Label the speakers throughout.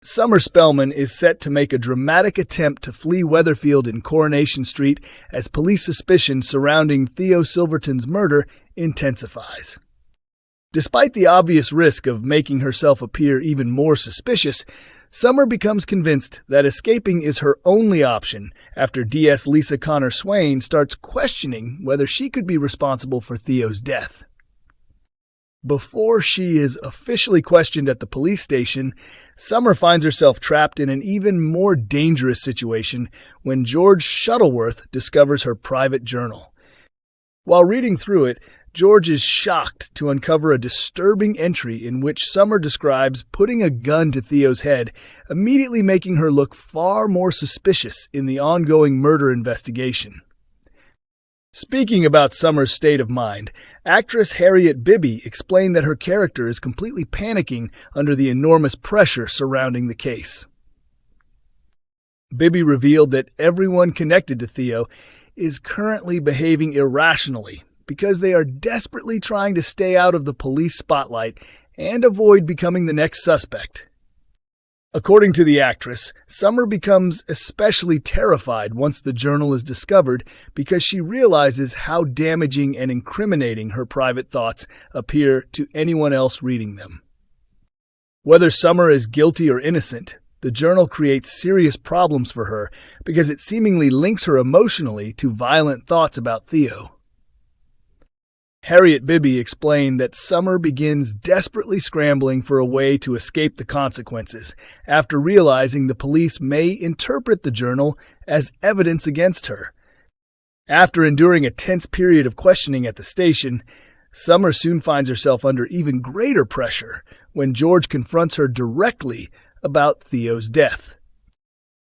Speaker 1: Summer Spellman is set to make a dramatic attempt to flee Weatherfield in Coronation Street as police suspicion surrounding Theo Silverton's murder intensifies. Despite the obvious risk of making herself appear even more suspicious, Summer becomes convinced that escaping is her only option after DS Lisa Connor Swain starts questioning whether she could be responsible for Theo's death. Before she is officially questioned at the police station, Summer finds herself trapped in an even more dangerous situation when George Shuttleworth discovers her private journal. While reading through it, George is shocked to uncover a disturbing entry in which Summer describes putting a gun to Theo's head, immediately making her look far more suspicious in the ongoing murder investigation. Speaking about Summer's state of mind, actress Harriet Bibby explained that her character is completely panicking under the enormous pressure surrounding the case. Bibby revealed that everyone connected to Theo is currently behaving irrationally because they are desperately trying to stay out of the police spotlight and avoid becoming the next suspect. According to the actress, Summer becomes especially terrified once the journal is discovered because she realizes how damaging and incriminating her private thoughts appear to anyone else reading them. Whether Summer is guilty or innocent, the journal creates serious problems for her because it seemingly links her emotionally to violent thoughts about Theo. Harriet Bibby explained that Summer begins desperately scrambling for a way to escape the consequences after realizing the police may interpret the journal as evidence against her. After enduring a tense period of questioning at the station, Summer soon finds herself under even greater pressure when George confronts her directly about Theo's death.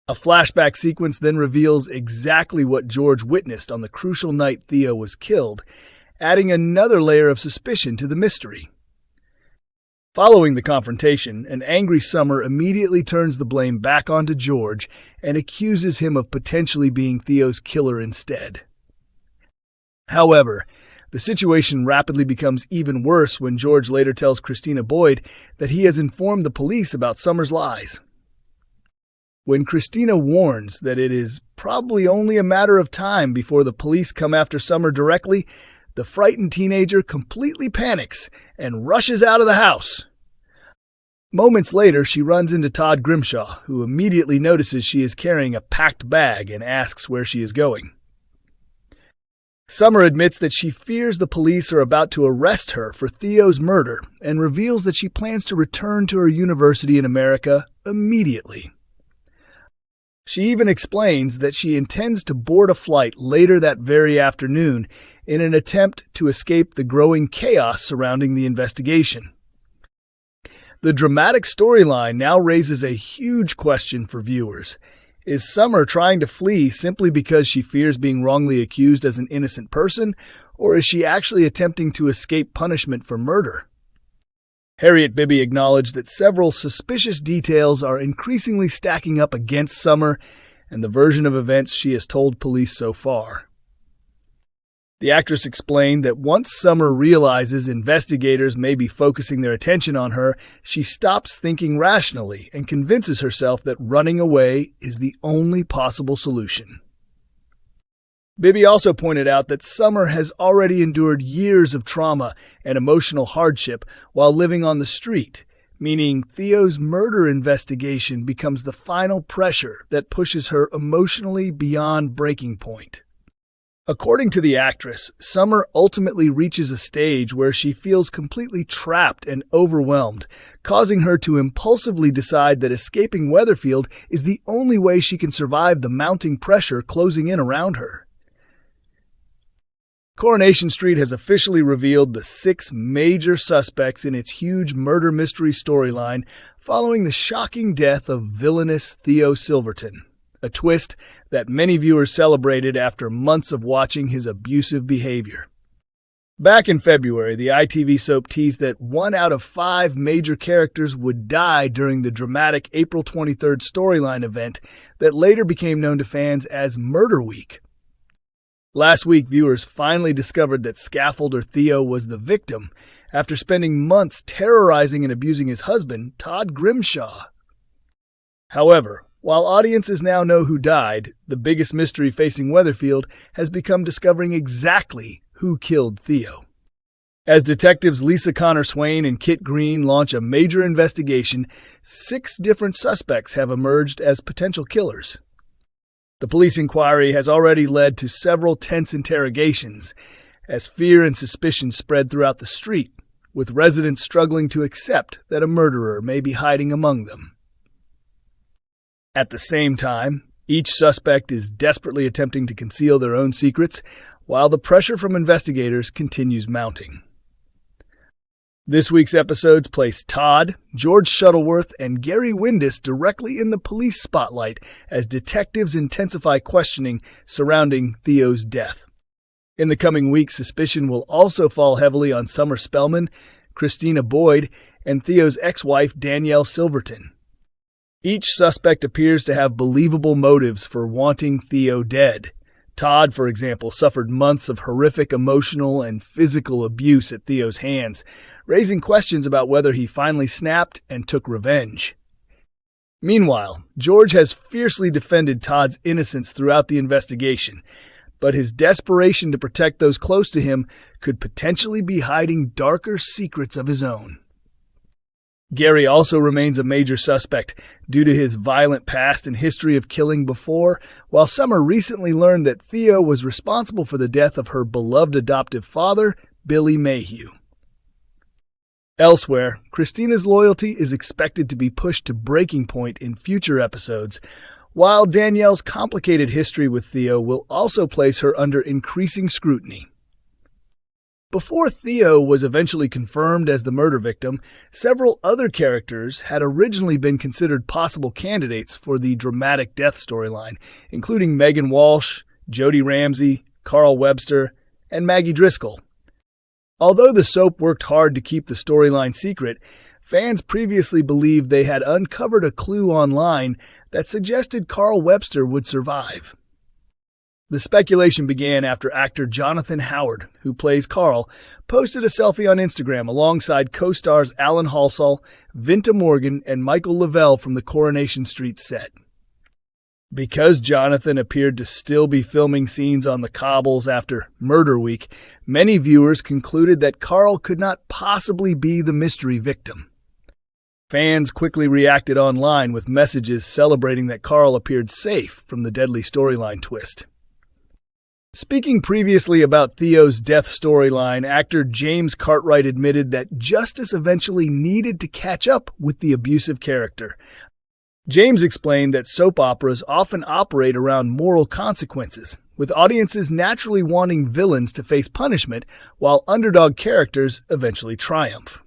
Speaker 1: A flashback sequence then reveals exactly what George witnessed on the crucial night Theo was killed, adding another layer of suspicion to the mystery. Following the confrontation, an angry Summer immediately turns the blame back onto George and accuses him of potentially being Theo's killer instead. However, the situation rapidly becomes even worse when George later tells Christina Boyd that he has informed the police about Summer's lies. When Christina warns that it is probably only a matter of time before the police come after Summer directly, the frightened teenager completely panics and rushes out of the house. Moments later, she runs into Todd Grimshaw, who immediately notices she is carrying a packed bag and asks where she is going. Summer admits that she fears the police are about to arrest her for Theo's murder and reveals that she plans to return to her university in America immediately. She even explains that she intends to board a flight later that very afternoon in an attempt to escape the growing chaos surrounding the investigation. The dramatic storyline now raises a huge question for viewers. Is Summer trying to flee simply because she fears being wrongly accused as an innocent person, or is she actually attempting to escape punishment for murder? Harriet Bibby acknowledged that several suspicious details are increasingly stacking up against Summer and the version of events she has told police so far. The actress explained that once Summer realizes investigators may be focusing their attention on her, she stops thinking rationally and convinces herself that running away is the only possible solution. Bibby also pointed out that Summer has already endured years of trauma and emotional hardship while living on the street, meaning Theo's murder investigation becomes the final pressure that pushes her emotionally beyond breaking point. According to the actress, Summer ultimately reaches a stage where she feels completely trapped and overwhelmed, causing her to impulsively decide that escaping Weatherfield is the only way she can survive the mounting pressure closing in around her. Coronation Street has officially revealed the 6 major suspects in its huge murder mystery storyline following the shocking death of villainous Theo Silverton, a twist that many viewers celebrated after months of watching his abusive behavior. Back in February, the ITV soap teased that 1 out of 5 major characters would die during the dramatic April 23rd storyline event that later became known to fans as Murder Week. Last week, viewers finally discovered that scaffolder Theo was the victim after spending months terrorizing and abusing his husband, Todd Grimshaw. However, while audiences now know who died, the biggest mystery facing Weatherfield has become discovering exactly who killed Theo. As detectives Lisa Connor Swain and Kit Green launch a major investigation, 6 different suspects have emerged as potential killers. The police inquiry has already led to several tense interrogations, as fear and suspicion spread throughout the street, with residents struggling to accept that a murderer may be hiding among them. At the same time, each suspect is desperately attempting to conceal their own secrets, while the pressure from investigators continues mounting. This week's episodes place Todd, George Shuttleworth, and Gary Windus directly in the police spotlight as detectives intensify questioning surrounding Theo's death. In the coming weeks, suspicion will also fall heavily on Summer Spellman, Christina Boyd, and Theo's ex-wife Danielle Silverton. Each suspect appears to have believable motives for wanting Theo dead. Todd, for example, suffered months of horrific emotional and physical abuse at Theo's hands, raising questions about whether he finally snapped and took revenge. Meanwhile, George has fiercely defended Todd's innocence throughout the investigation, but his desperation to protect those close to him could potentially be hiding darker secrets of his own. Gary also remains a major suspect due to his violent past and history of killing before, while Summer recently learned that Theo was responsible for the death of her beloved adoptive father, Billy Mayhew. Elsewhere, Christina's loyalty is expected to be pushed to breaking point in future episodes, while Danielle's complicated history with Theo will also place her under increasing scrutiny. Before Theo was eventually confirmed as the murder victim, several other characters had originally been considered possible candidates for the dramatic death storyline, including Megan Walsh, Jodie Ramsey, Carl Webster, and Maggie Driscoll. Although the soap worked hard to keep the storyline secret, fans previously believed they had uncovered a clue online that suggested Carl Webster would survive. The speculation began after actor Jonathan Howard, who plays Carl, posted a selfie on Instagram alongside co-stars Alan Halsall, Vinta Morgan, and Michael Lavelle from the Coronation Street set. Because Jonathan appeared to still be filming scenes on the cobbles after Murder Week, many viewers concluded that Carl could not possibly be the mystery victim. Fans quickly reacted online with messages celebrating that Carl appeared safe from the deadly storyline twist. Speaking previously about Theo's death storyline, actor James Cartwright admitted that justice eventually needed to catch up with the abusive character. James explained that soap operas often operate around moral consequences, with audiences naturally wanting villains to face punishment while underdog characters eventually triumph.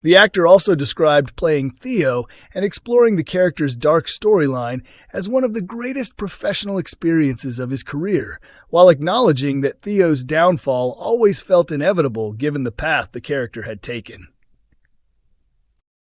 Speaker 1: The actor also described playing Theo and exploring the character's dark storyline as one of the greatest professional experiences of his career, while acknowledging that Theo's downfall always felt inevitable given the path the character had taken.